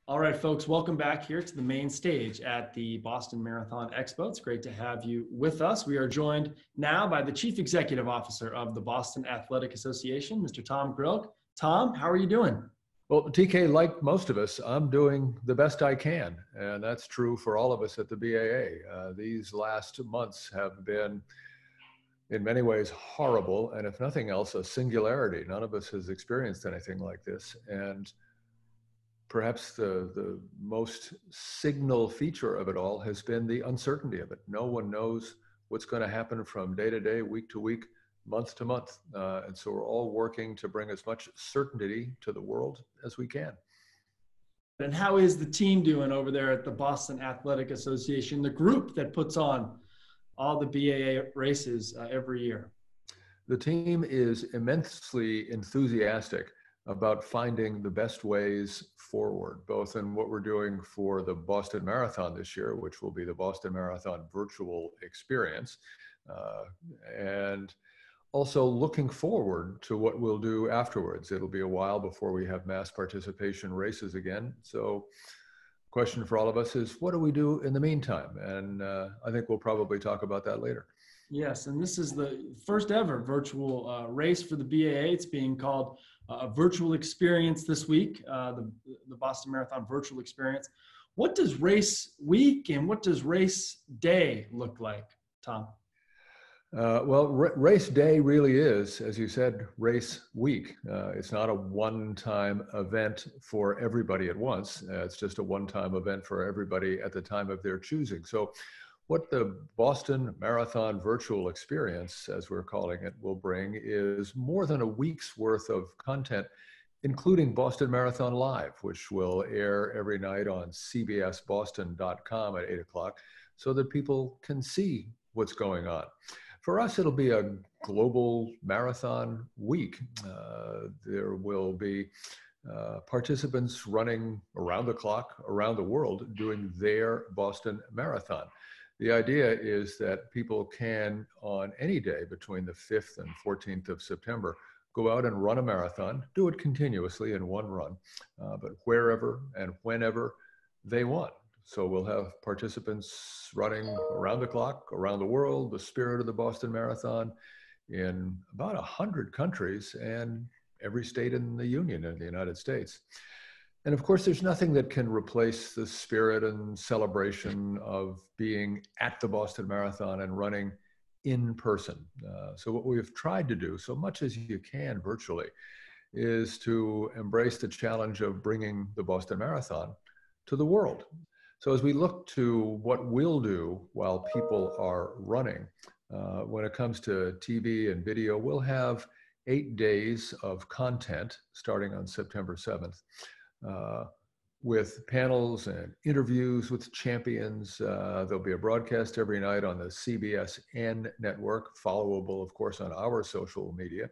All right, folks, welcome back here to the main stage at the Boston Marathon Expo. It's great to have you with us. We are joined now by the Chief Executive Officer of the Boston Athletic Association, Mr. Tom Grilk. Tom, how are you doing? Well, TK, like most of us, I'm doing the best I can, and that's true for all of us at the B.A.A. These last months have been, in many ways, horrible, and if nothing else, a singularity. None of us has experienced anything like this, and perhaps the most signal feature of it all has been the uncertainty of it. No one knows what's going to happen from day to day, week to week, month to month. And so we're all working to bring as much certainty to the world as we can. And how is the team doing over there at the Boston Athletic Association, the group that puts on all the B.A.A. races every year? The team is immensely enthusiastic about finding the best ways forward, both in what we're doing for the Boston Marathon this year, which will be the Boston Marathon virtual experience, and also looking forward to what we'll do afterwards. It'll be a while before we have mass participation races again. So question for all of us is, what do we do in the meantime? And I think we'll probably talk about that later. Yes, and this is the first ever virtual race for the B.A.A. It's being called a virtual experience this week, the Boston Marathon virtual experience. What does race week and what does race day look like, Tom? Race day really is, as you said, race week. It's not a one-time event for everybody at once. It's just a one-time event for everybody at the time of their choosing. So what the Boston Marathon virtual experience, as we're calling it, will bring is more than a week's worth of content, including Boston Marathon Live, which will air every night on cbsboston.com at 8 o'clock so that people can see what's going on. For us, it'll be a global marathon week. There will be participants running around the clock, around the world, doing their Boston Marathon. The idea is that people can, on any day between the 5th and 14th of September, go out and run a marathon, do it continuously in one run, but wherever and whenever they want. So we'll have participants running around the clock, around the world, the spirit of the Boston Marathon, in about 100 countries and every state in the Union in the United States. And of course, there's nothing that can replace the spirit and celebration of being at the Boston Marathon and running in person. So what we've tried to do, so much as you can virtually, is to embrace the challenge of bringing the Boston Marathon to the world. So as we look to what we'll do while people are running, when it comes to TV and video, we'll have 8 days of content starting on September 7th. With panels and interviews with champions. There'll be a broadcast every night on the CBSN network, followable, of course, on our social media.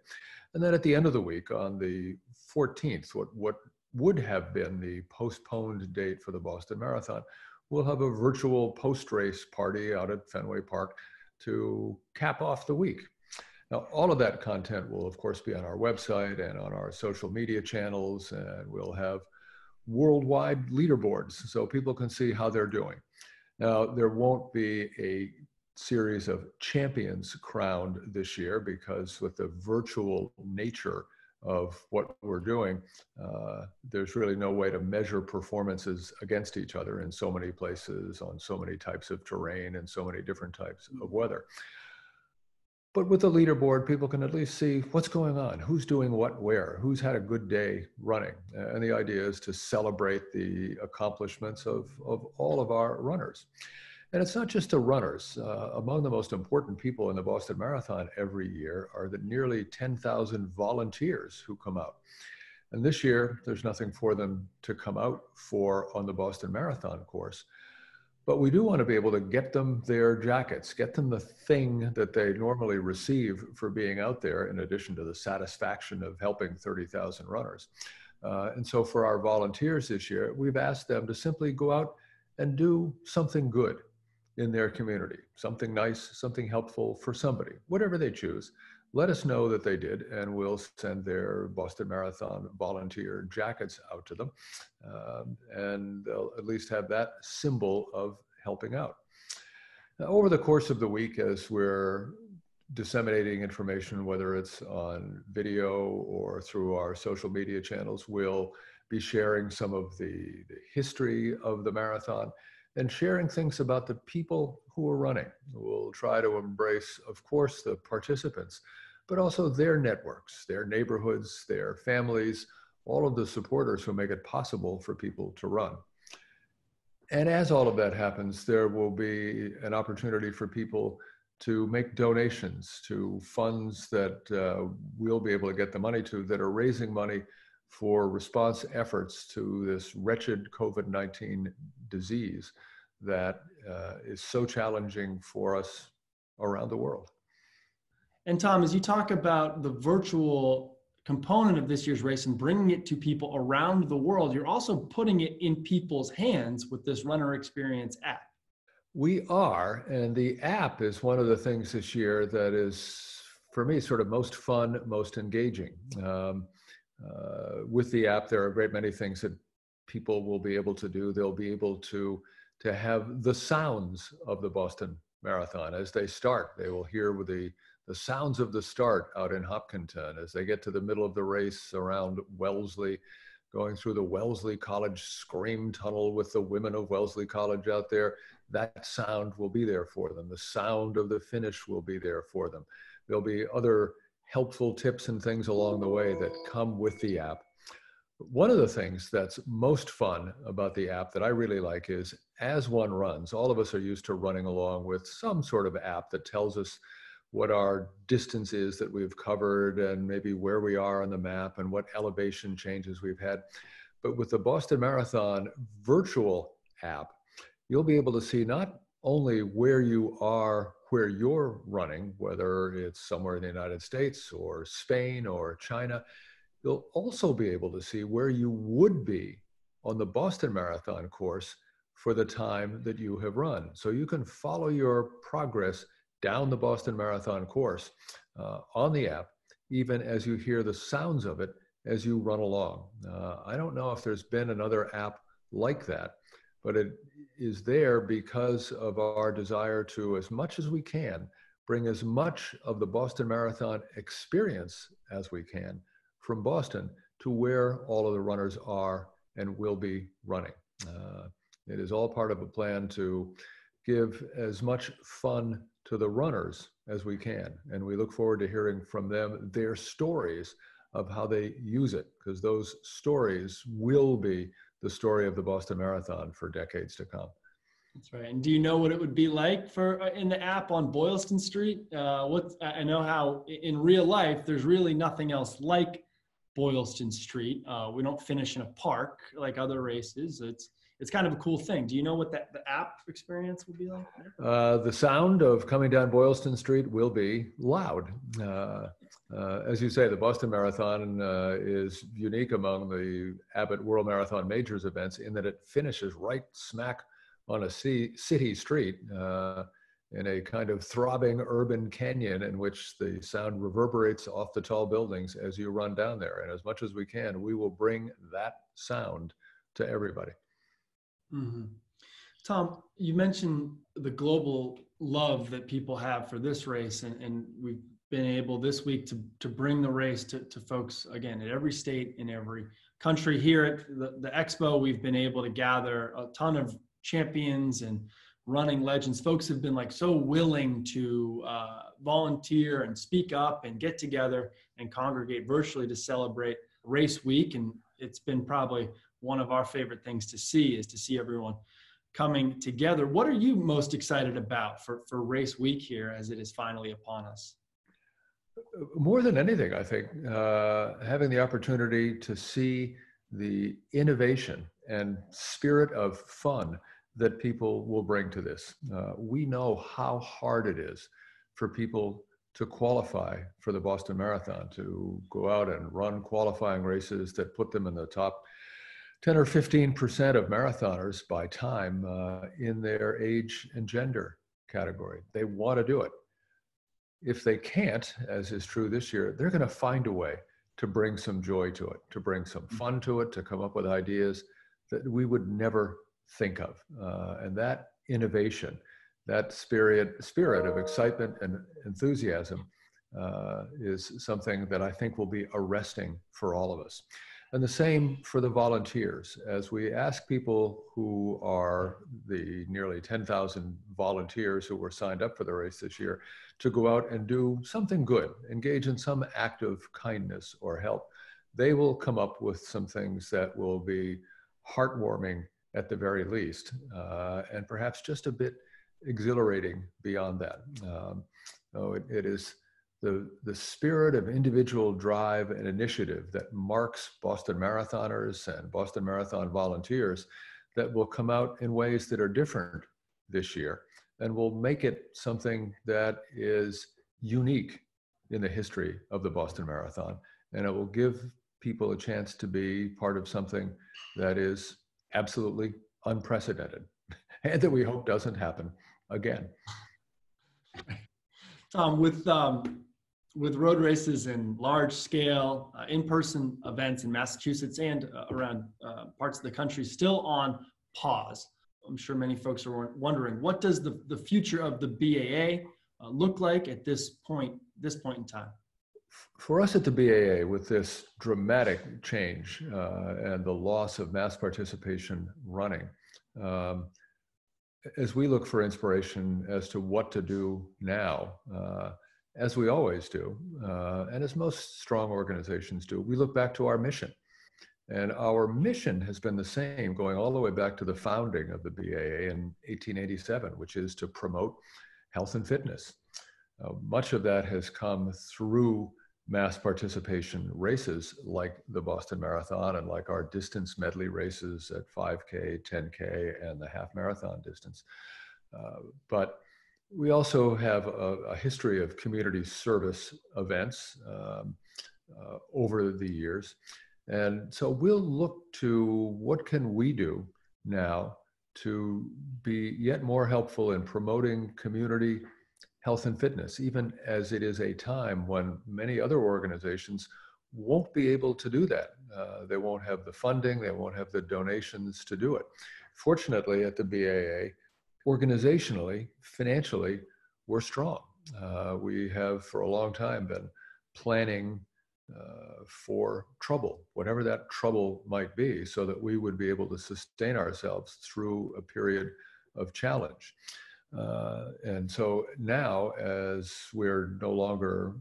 And then at the end of the week, on the 14th, what would have been the postponed date for the Boston Marathon, we'll have a virtual post-race party out at Fenway Park to cap off the week. Now, all of that content will, of course, be on our website and on our social media channels, and we'll have worldwide leaderboards so people can see how they're doing. Now, there won't be a series of champions crowned this year because with the virtual nature of what we're doing, there's really no way to measure performances against each other in so many places, on so many types of terrain and so many different types of weather. But with the leaderboard, people can at least see what's going on, who's doing what where, who's had a good day running. And the idea is to celebrate the accomplishments of all of our runners. And it's not just the runners. Among the most important people in the Boston Marathon every year are the nearly 10,000 volunteers who come out. And this year, there's nothing for them to come out for on the Boston Marathon course. But we do want to be able to get them their jackets, get them the thing that they normally receive for being out there, in addition to the satisfaction of helping 30,000 runners. And so for our volunteers this year, we've asked them to simply go out and do something good in their community, something nice, something helpful for somebody, whatever they choose. let us know that they did, and we'll send their Boston Marathon volunteer jackets out to them. And they'll at least have that symbol of helping out. Now, over the course of the week, as we're disseminating information, whether it's on video or through our social media channels, we'll be sharing some of the history of the marathon and sharing things about the people who are running. We'll try to embrace, of course, the participants, but also their networks, their neighborhoods, their families, all of the supporters who make it possible for people to run. And as all of that happens, there will be an opportunity for people to make donations to funds that we'll be able to get the money to, that are raising money for response efforts to this wretched COVID-19 disease that is so challenging for us around the world. And Tom, as you talk about the virtual component of this year's race and bringing it to people around the world, you're also putting it in people's hands with this Runner Experience app. We are, and the app is one of the things this year that is, for me, sort of most fun, most engaging. With the app, there are a great many things that people will be able to do. They'll be able to have the sounds of the Boston Marathon as they start. They will hear the sounds of the start out in Hopkinton as they get to the middle of the race around Wellesley, going through the Wellesley College Scream Tunnel with the women of Wellesley College out there. That sound will be there for them. The sound of the finish will be there for them. There'll be other helpful tips and things along the way that come with the app. One of the things that's most fun about the app that I really like is, as one runs, all of us are used to running along with some sort of app that tells us what our distance is that we've covered and maybe where we are on the map and what elevation changes we've had. But with the Boston Marathon virtual app, you'll be able to see not only where you are, where you're running, whether it's somewhere in the United States or Spain or China, you'll also be able to see where you would be on the Boston Marathon course for the time that you have run. So you can follow your progress down the Boston Marathon course on the app, even as you hear the sounds of it as you run along. I don't know if there's been another app like that, but it is there because of our desire to, as much as we can, bring as much of the Boston Marathon experience as we can from Boston to where all of the runners are and will be running. It is all part of a plan to give as much fun to the runners as we can. And we look forward to hearing from them their stories of how they use it, because those stories will be the story of the Boston Marathon for decades to come. That's right. And do you know what it would be like for in the app on Boylston Street? I know how in real life, there's really nothing else like Boylston Street. We don't finish in a park like other races. It's kind of a cool thing. Do you know what the app experience will be like? The sound of coming down Boylston Street will be loud. As you say, the Boston Marathon is unique among the Abbott World Marathon Majors events in that it finishes right smack on a city street in a kind of throbbing urban canyon in which the sound reverberates off the tall buildings as you run down there. And as much as we can, we will bring that sound to everybody. Mm-hmm. Tom, you mentioned the global love that people have for this race, and we've been able this week to bring the race to folks, again, in every state, in every country. Here at the Expo, we've been able to gather a ton of champions and running legends. Folks have been so willing to volunteer and speak up and get together and congregate virtually to celebrate race week. And it's been probably one of our favorite things to see, is to see everyone coming together. What are you most excited about for race week here as it is finally upon us? More than anything, I think, having the opportunity to see the innovation and spirit of fun that people will bring to this. We know how hard it is for people to qualify for the Boston Marathon, to go out and run qualifying races that put them in the top 10 or 15% of marathoners by time in their age and gender category. They want to do it. if they can't, as is true this year, they're going to find a way to bring some joy to it, to bring some fun to it, to come up with ideas that we would never think of. And that innovation, that spirit of excitement and enthusiasm is something that I think will be arresting for all of us. And the same for the volunteers. As we ask people who are the nearly 10,000 volunteers who were signed up for the race this year to go out and do something good, engage in some act of kindness or help, they will come up with some things that will be heartwarming at the very least, and perhaps just a bit exhilarating beyond that. It is the spirit of individual drive and initiative that marks Boston Marathoners and Boston Marathon volunteers that will come out in ways that are different this year and will make it something that is unique in the history of the Boston Marathon. And it will give people a chance to be part of something that is absolutely unprecedented and that we hope doesn't happen again. Tom, with road races and large scale in-person events in Massachusetts and around parts of the country still on pause, I'm sure many folks are wondering, what does the future of the B.A.A. Look like at this point in time? For us at the B.A.A., with this dramatic change and the loss of mass participation running, as we look for inspiration as to what to do now, as we always do, and as most strong organizations do, we look back to our mission. And our mission has been the same going all the way back to the founding of the B.A.A. in 1887, which is to promote health and fitness. Much of that has come through mass participation races like the Boston Marathon and like our distance medley races at 5K, 10K, and the half marathon distance. But we also have a history of community service events over the years. And so we'll look to what can we do now to be yet more helpful in promoting community health and fitness, even as it is a time when many other organizations won't be able to do that. They won't have the funding, they won't have the donations to do it. Fortunately, at the B.A.A., organizationally, financially, we're strong. We have for a long time been planning for trouble, whatever that trouble might be, so that we would be able to sustain ourselves through a period of challenge. And so now, as we're no longer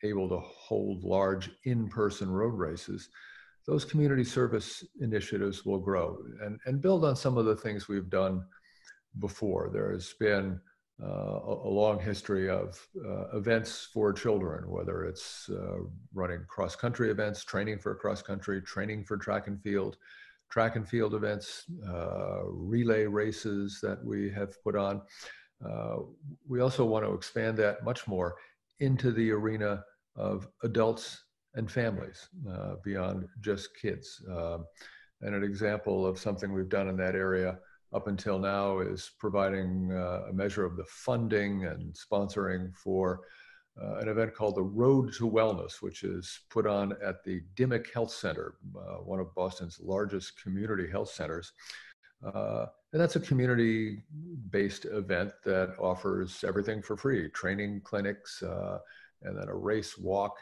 able to hold large in-person road races, those community service initiatives will grow and build on some of the things we've done before. There has been a long history of events for children, whether it's running cross-country events, training for cross-country, training for track and field events, relay races that we have put on. We also want to expand that much more into the arena of adults and families beyond just kids. And an example of something we've done in that area up until now is providing a measure of the funding and sponsoring for an event called the Road to Wellness, which is put on at the Dimmock Health Center, one of Boston's largest community health centers. And that's a community-based event that offers everything for free, training clinics, and then a race walk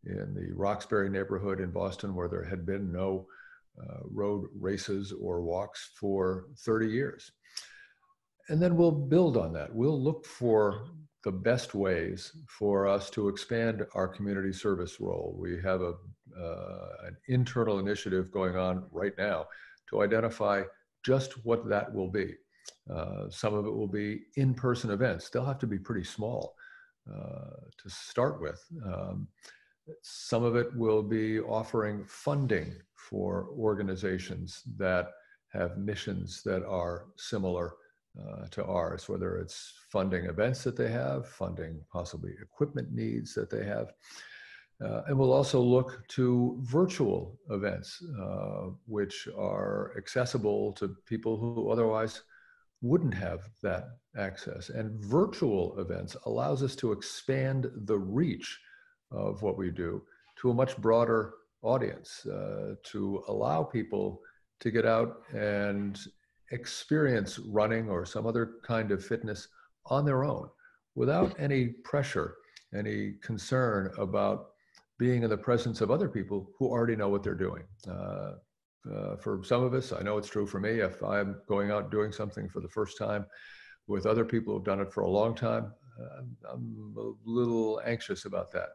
in the Roxbury neighborhood in Boston, where there had been no road races or walks for 30 years. And then we'll build on that. We'll look for the best ways for us to expand our community service role. We have an internal initiative going on right now to identify just what that will be. Some of it will be in-person events. They'll have to be pretty small to start with. Some of it will be offering funding for organizations that have missions that are similar to ours, whether it's funding events that they have, funding possibly equipment needs that they have. And we'll also look to virtual events, which are accessible to people who otherwise wouldn't have that access. And virtual events allows us to expand the reach of what we do to a much broader audience, to allow people to get out and experience running or some other kind of fitness on their own without any pressure, any concern about being in the presence of other people who already know what they're doing. For some of us, I know it's true for me, if I'm going out doing something for the first time with other people who've done it for a long time, I'm a little anxious about that,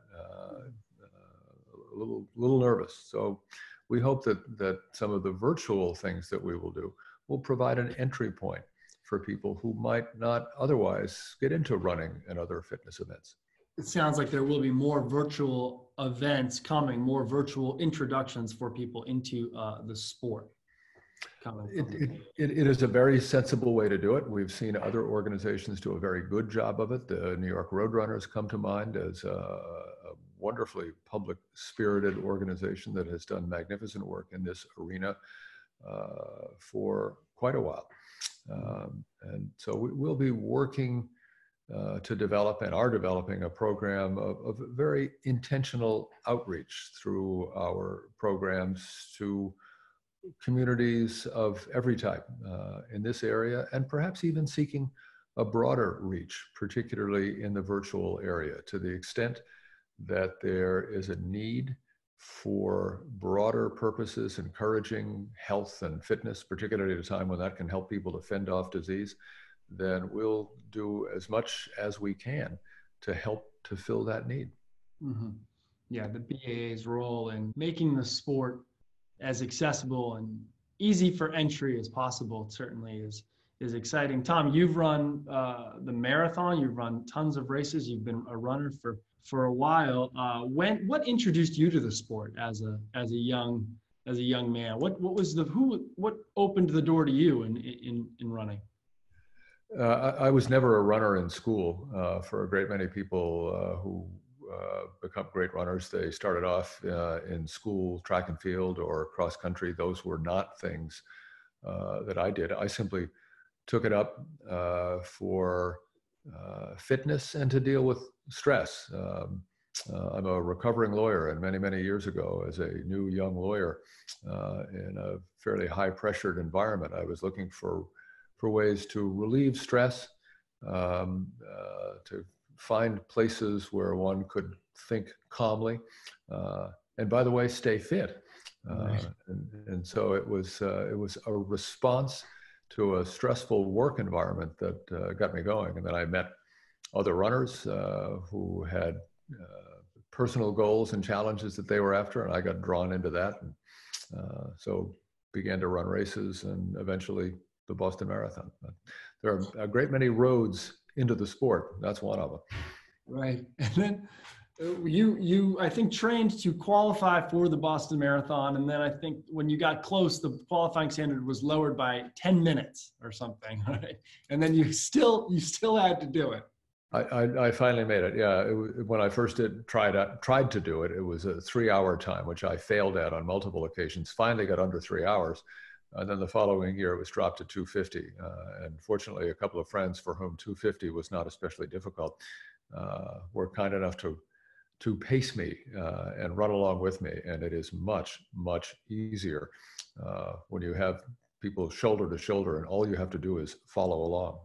a little nervous. So we hope that some of the virtual things that we will do will provide an entry point for people who might not otherwise get into running and other fitness events. It sounds like there will be more virtual events coming, more virtual introductions for people into the sport coming. It is a very sensible way to do it. We've seen other organizations do a very good job of it. The New York Roadrunners come to mind as a wonderfully public-spirited organization that has done magnificent work in this arena for quite a while. And so we'll be working to develop and are developing a program of very intentional outreach through our programs to communities of every type in this area, and perhaps even seeking a broader reach, particularly in the virtual area, to the extent that there is a need for broader purposes, encouraging health and fitness, particularly at a time when that can help people to fend off disease. Then we'll do as much as we can to help to fill that need. Mm-hmm. Yeah, the B.A.A.'s role in making the sport as accessible and easy for entry as possible certainly is exciting. Tom, you've run the marathon, you've run tons of races, you've been a runner for a while. What introduced you to the sport as a young man? What opened the door to you in running? I was never a runner in school. For a great many people who become great runners, they started off in school, track and field or cross country. Those were not things that I did. I simply took it up for fitness and to deal with stress. I'm a recovering lawyer, and many years ago, as a new young lawyer in a fairly high-pressured environment, I was looking for ways to relieve stress, to find places where one could think calmly, and by the way, stay fit. And so it was a response to a stressful work environment that got me going. And then I met other runners who had personal goals and challenges that they were after, and I got drawn into that. And so began to run races and eventually the Boston Marathon. But there are a great many roads into the sport. That's one of them. Right. And then you I think trained to qualify for the Boston Marathon, and then I think when you got close, the qualifying standard was lowered by 10 minutes or something, right? And then you still had to do it. I finally made it. Yeah, when I first tried to do it, it was a 3-hour time, which I failed at on multiple occasions. Finally got under 3 hours, and then the following year it was dropped to 2:50. And fortunately, a couple of friends for whom 2:50 was not especially difficult were kind enough to pace me and run along with me. And it is much easier when you have people shoulder to shoulder, and all you have to do is follow along.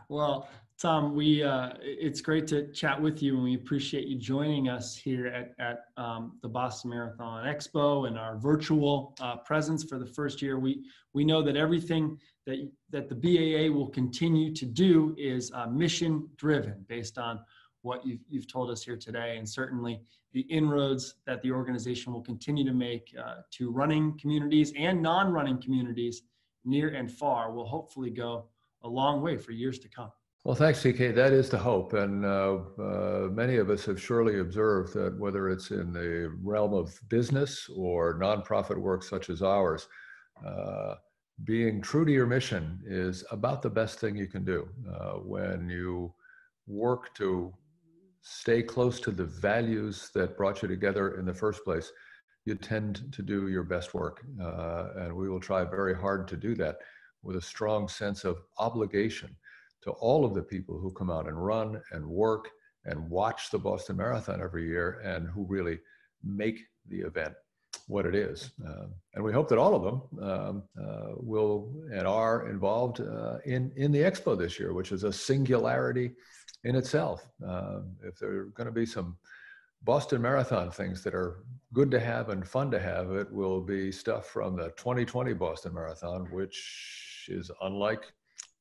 Well, Tom, it's great to chat with you, and we appreciate you joining us here at the Boston Marathon Expo and our virtual presence for the first year. We know that everything that the B.A.A. will continue to do is mission driven, based on what you've told us here today, and certainly the inroads that the organization will continue to make to running communities and non-running communities near and far will hopefully go a long way for years to come. Well, thanks, CK. That is the hope. And many of us have surely observed that whether it's in the realm of business or nonprofit work such as ours, being true to your mission is about the best thing you can do. When you work to stay close to the values that brought you together in the first place, you tend to do your best work. And we will try very hard to do that. with a strong sense of obligation to all of the people who come out and run and work and watch the Boston Marathon every year and who really make the event what it is. And we hope that all of them will and are involved in the Expo this year, which is a singularity in itself. If there are going to be some Boston Marathon things that are good to have and fun to have, it will be stuff from the 2020 Boston Marathon, which is unlike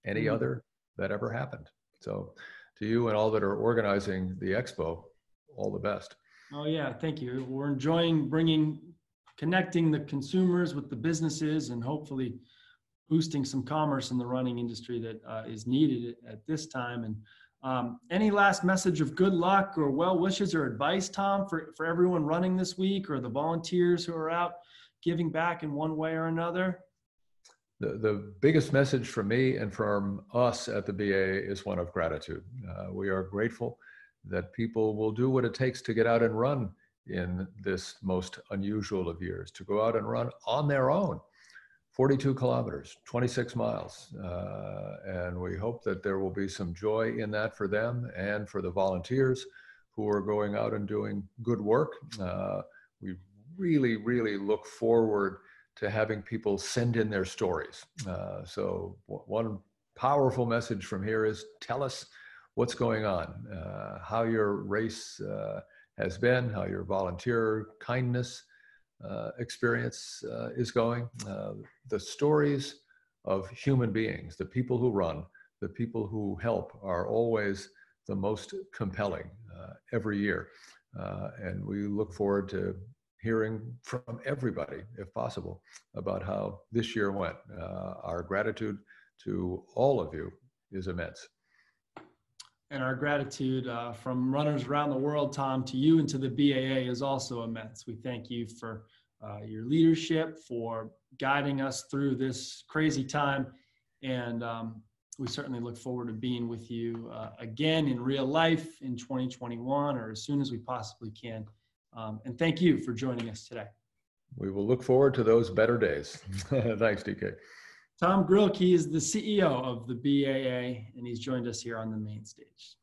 any other that ever happened. So to you and all that are organizing the Expo, all the best. Oh yeah, thank you. We're enjoying connecting the consumers with the businesses and hopefully boosting some commerce in the running industry that is needed at this time. And any last message of good luck or well wishes or advice, Tom, for everyone running this week or the volunteers who are out giving back in one way or another? The biggest message from me and from us at the B.A.A. is one of gratitude. We are grateful that people will do what it takes to get out and run in this most unusual of years, to go out and run on their own, 42 kilometers, 26 miles. And we hope that there will be some joy in that for them and for the volunteers who are going out and doing good work. We really, really look forward to having people send in their stories. So one powerful message from here is tell us what's going on, how your race has been, how your volunteer kindness experience is going. The stories of human beings, the people who run, the people who help are always the most compelling every year. And we look forward to hearing from everybody, if possible, about how this year went. Our gratitude to all of you is immense. And our gratitude from runners around the world, Tom, to you and to the B.A.A. is also immense. We thank you for your leadership, for guiding us through this crazy time. And we certainly look forward to being with you again in real life in 2021 or as soon as we possibly can. And thank you for joining us today. We will look forward to those better days. Thanks, DK. Tom Grilk, he is the CEO of the B.A.A., and he's joined us here on the main stage.